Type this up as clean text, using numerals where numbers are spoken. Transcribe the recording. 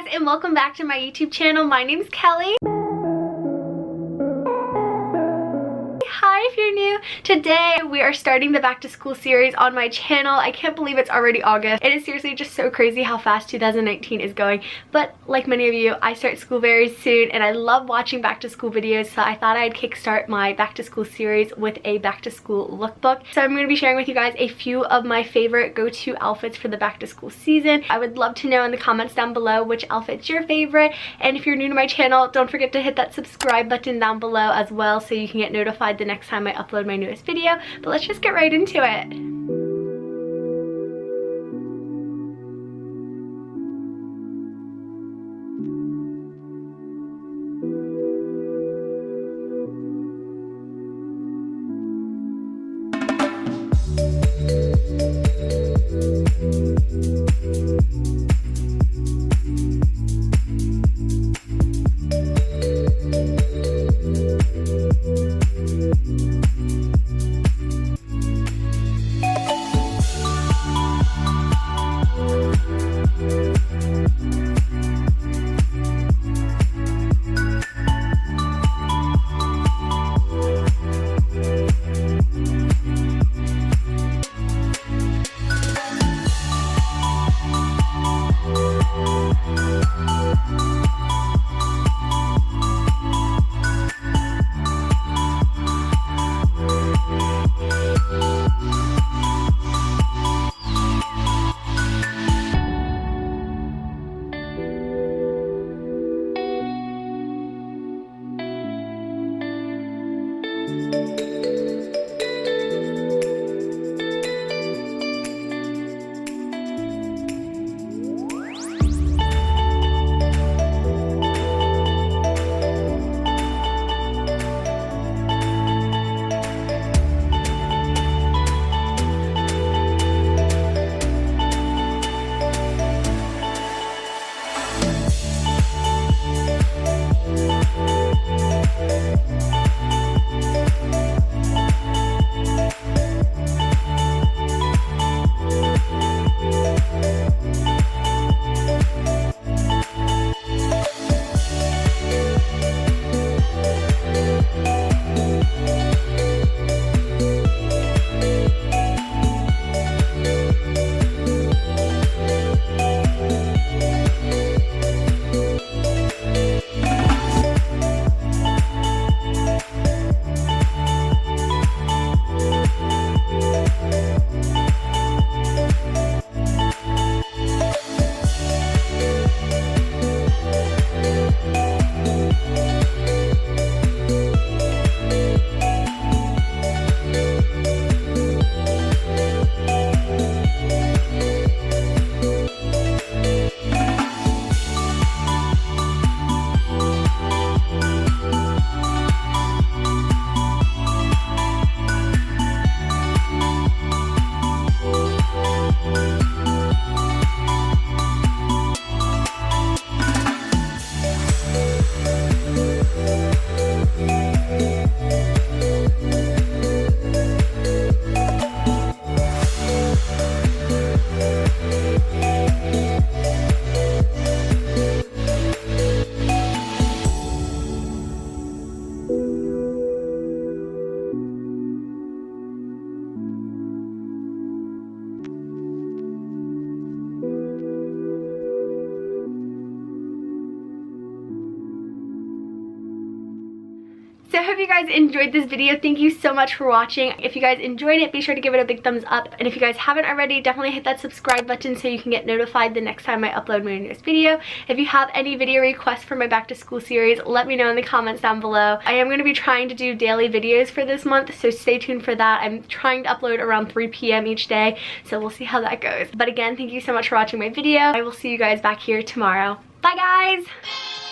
guys, and welcome back to my YouTube channel. My name's Kelly. Hi if you're new. Today we are starting the back to school series on my channel. I can't believe it's already August. It is seriously just so crazy how fast 2019 is going. But like many of you, I start school very soon and I love watching back to school videos, so I thought I'd kickstart my back to school series with a back to school lookbook. So I'm going to be sharing with you guys a few of my favorite go-to outfits for the back to school season. I would love to know in the comments down below which outfit's your favorite, and if you're new to my channel, don't forget to hit that subscribe button down below as well so you can get notified the next time I upload my newest video. But let's just get right into it. So I hope you guys enjoyed this video. Thank you so much for watching. If you guys enjoyed it, be sure to give it a big thumbs up. And if you guys haven't already, definitely hit that subscribe button so you can get notified the next time I upload my newest video. If you have any video requests for my back to school series, let me know in the comments down below. I am going to be trying to do daily videos for this month, so stay tuned for that. I'm trying to upload around 3 p.m. each day, so we'll see how that goes. But again, thank you so much for watching my video. I will see you guys back here tomorrow. Bye guys!